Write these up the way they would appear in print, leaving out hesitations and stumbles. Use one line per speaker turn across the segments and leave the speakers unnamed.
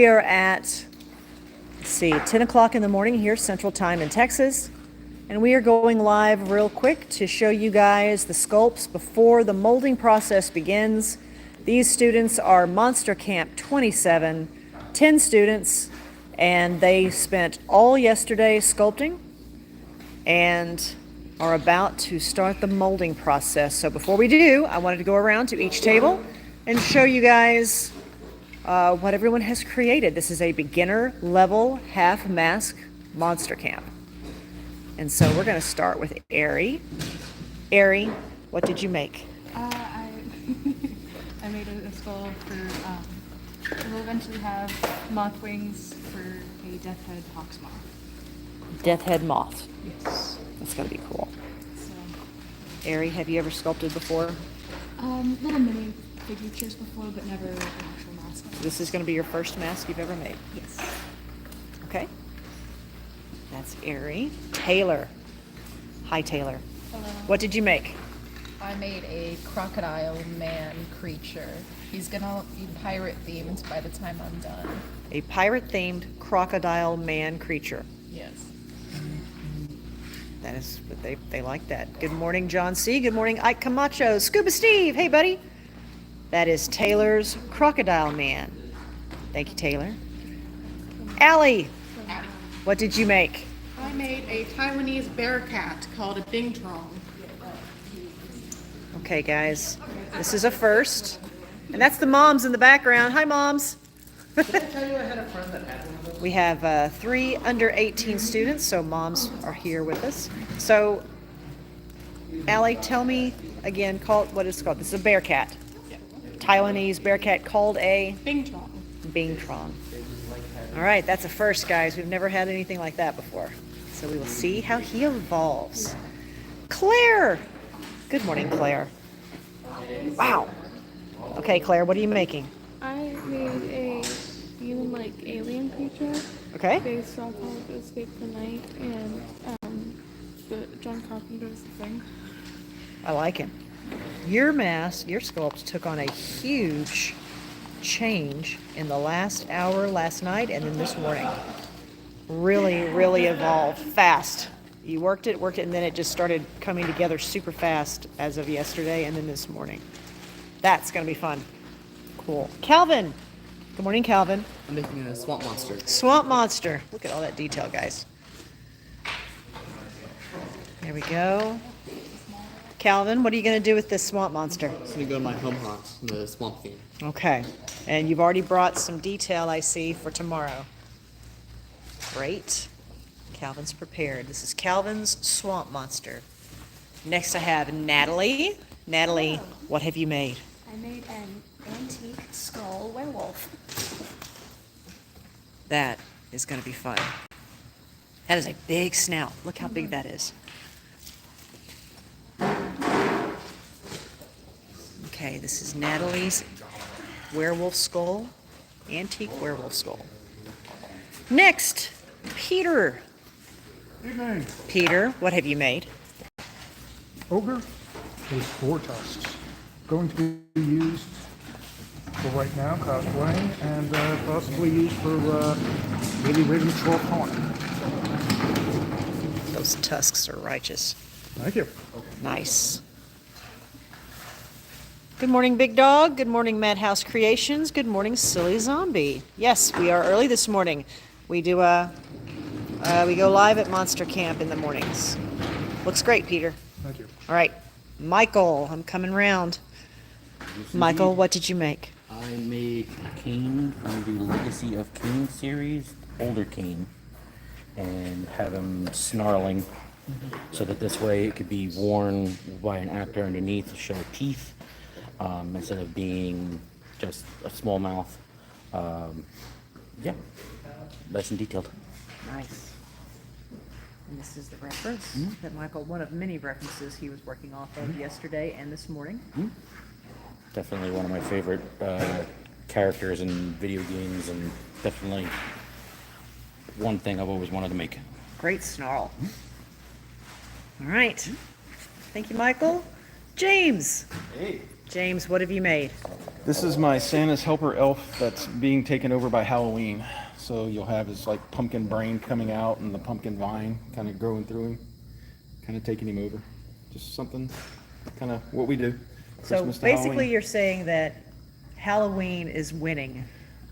are at, let's see, 10 o'clock in the morning here, Central Time in Texas. And we are going live real quick to show you guys the sculpts before the molding process begins. These students are Monster Camp 27, 10 students, and they spent all yesterday sculpting and are about to start the molding process. So before we do, I wanted to go around to each table and show you guys what everyone has created. This is a beginner level half mask Monster Camp. And so we're going to start with Ari. Ari, what did you make?
I made a skull for, we'll eventually have moth wings for a death head hawk's moth.
Death head moth.
Yes.
That's going to be cool.
So,
Ari, have you ever sculpted before?
little mini figures before, but never an actual mask.
This is going to be your first mask you've ever made.
Yes.
Okay. That's Ari. Taylor. Hi, Taylor.
Hello.
What did you make?
I made a crocodile man creature. He's gonna be pirate themed by the time I'm done.
A pirate-themed crocodile man creature.
Yes.
That is what they like that. Good morning, John C. Good morning, Ike Camacho. Scuba Steve. Hey, buddy. That is Taylor's crocodile man. Thank you, Taylor. Allie. What did you make?
I made a Taiwanese bear cat called a Bing Trong.
Okay, guys, this is a first. And that's the moms in the background. Hi, moms.
Did I tell you I had a friend that had one of those?
We have 3 under 18 students, so moms are here with us. So, Allie, tell me again, what it's called. This is a bear cat.
Yeah.
Taiwanese bear cat called a
Bing Trong.
Bing Trong. All right, that's a first, guys. We've never had anything like that before. So we will see how he evolves. Claire! Good morning, Claire. Wow. Okay, Claire, what are you making?
I made a human-like alien creature
Okay.
based off of Escape the Night and the John Carpenter's Thing.
I like him. Your mask, your sculpt took on a huge change in the last hour last night and then this morning. Really evolved fast. You worked it, and then it just started coming together super fast as of yesterday and then this morning. That's going to be fun. Cool. Calvin. Good morning, Calvin.
I'm making a swamp monster.
Swamp monster. Look at all that detail, guys. There we go. Calvin, what are you going to do with this swamp monster?
It's gonna go to my home haunt in the swamp theme.
Okay. And you've already brought some detail, I see, for tomorrow. Great. Calvin's prepared. This is Calvin's swamp monster. Next I have Natalie. Natalie, what have you made?
I made an antique skull werewolf.
That is going to be fun. That is a big snout. Look how big that is. Okay, this is Natalie's werewolf skull, antique werewolf skull. Next, Peter.
Evening.
Peter, what have you made?
Ogre with 4 tusks. Going to be used for right now, cosplaying, and possibly used for maybe raiding 12 corner.
Those tusks are righteous.
Thank you.
Nice. Good morning, Big Dog. Good morning, Madhouse Creations. Good morning, Silly Zombie. Yes, we are early this morning. We do we go live at Monster Camp in the mornings. Looks great, Peter.
Thank you.
All right, Michael, I'm coming round. Michael, what did you make?
I made a cane from the Legacy of Kane series, older cane, and have him snarling so that this way it could be worn by an actor underneath to show teeth instead of being just a small mouth. Yeah, nice and detailed.
Nice. And this is the reference that Michael, one of many references he was working off of yesterday and this morning.
Definitely one of my favorite characters in video games, and definitely one thing I've always wanted to make.
Great snarl. All right. Thank you, Michael. James.
Hey.
James, what have you made?
This is my Santa's helper elf that's being taken over by Halloween. So you'll have his like pumpkin brain coming out and the pumpkin vine kind of growing through him, kind of taking him over. Just something, kind of what we do.
So
Christmas to
basically,
Halloween.
you're saying that Halloween is winning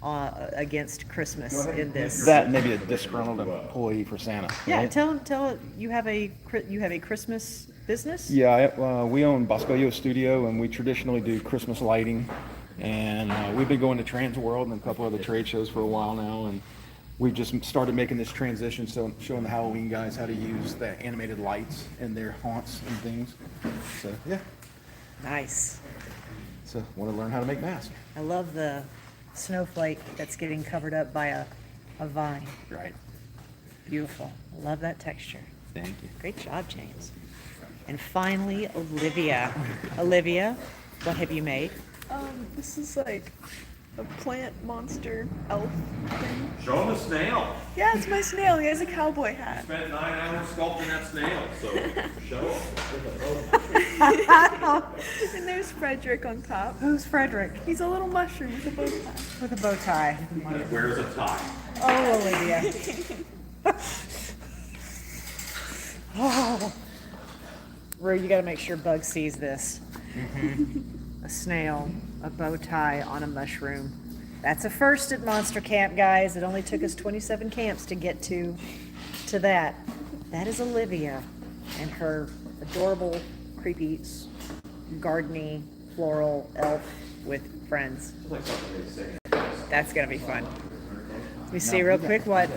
against Christmas in this.
That may be a disgruntled employee for Santa.
Yeah,
right?
tell you have a Christmas business.
Yeah, we own Boscoyo Studio, and we traditionally do Christmas lighting. And we've been going to Trans World and a couple other trade shows for a while now, and we've just started making this transition, so showing the Halloween guys how to use the animated lights in their haunts and things. So yeah,
Nice.
so want to learn how to make masks.
I love the snowflake that's getting covered up by a vine.
Right.
Beautiful. I love that texture.
Thank you.
Great job, James. And finally, Olivia. Olivia, what have you made?
This is like a plant monster elf thing.
Show him the snail.
Yeah, it's my snail. He has a cowboy hat.
Spent 9 hours sculpting that snail, so show him.
And there's Frederick on top.
Who's Frederick?
He's a little mushroom with a bow tie.
With a bow tie.
Where's a tie?
Oh, Olivia. Oh. Rue, you gotta make sure Bug sees this. A snail, a bow tie on a mushroom. That's a first at Monster Camp, guys. It only took us 27 camps to get to that. That is Olivia and her adorable, creepy, gardeny, floral elf with friends. That's gonna be fun. Let me see real quick what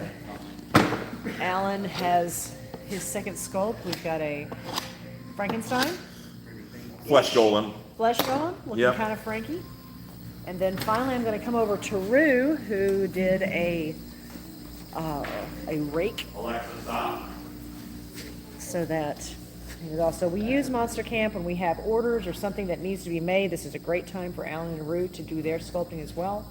Alan has his second sculpt. We've got a Frankenstein,
Flesh golem.
flesh golem, looking
Yep.
kind of Frankie. And then finally, I'm going to come over to Rue, who did a rake,
Alexa, stop.
so that and also we use Monster Camp when we have orders or something that needs to be made. This is a great time for Alan and Rue to do their sculpting as well.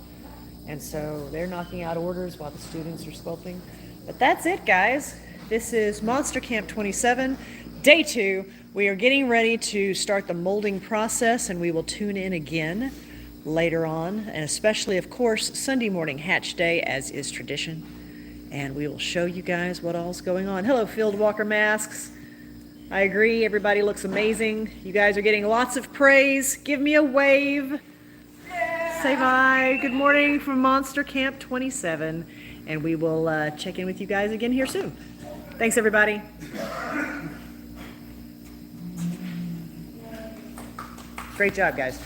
And so they're knocking out orders while the students are sculpting. But that's it, guys. This is Monster Camp 27, day 2. We are getting ready to start the molding process, and we will tune in again later on, and especially, of course, Sunday morning hatch day, as is tradition. And we will show you guys what all's going on. Hello, Field Walker Masks. I agree, everybody looks amazing. You guys are getting lots of praise. Give me a wave. Say bye. Good morning from Monster Camp 27. And we will check in with you guys again here soon. Thanks, everybody. Great job, guys.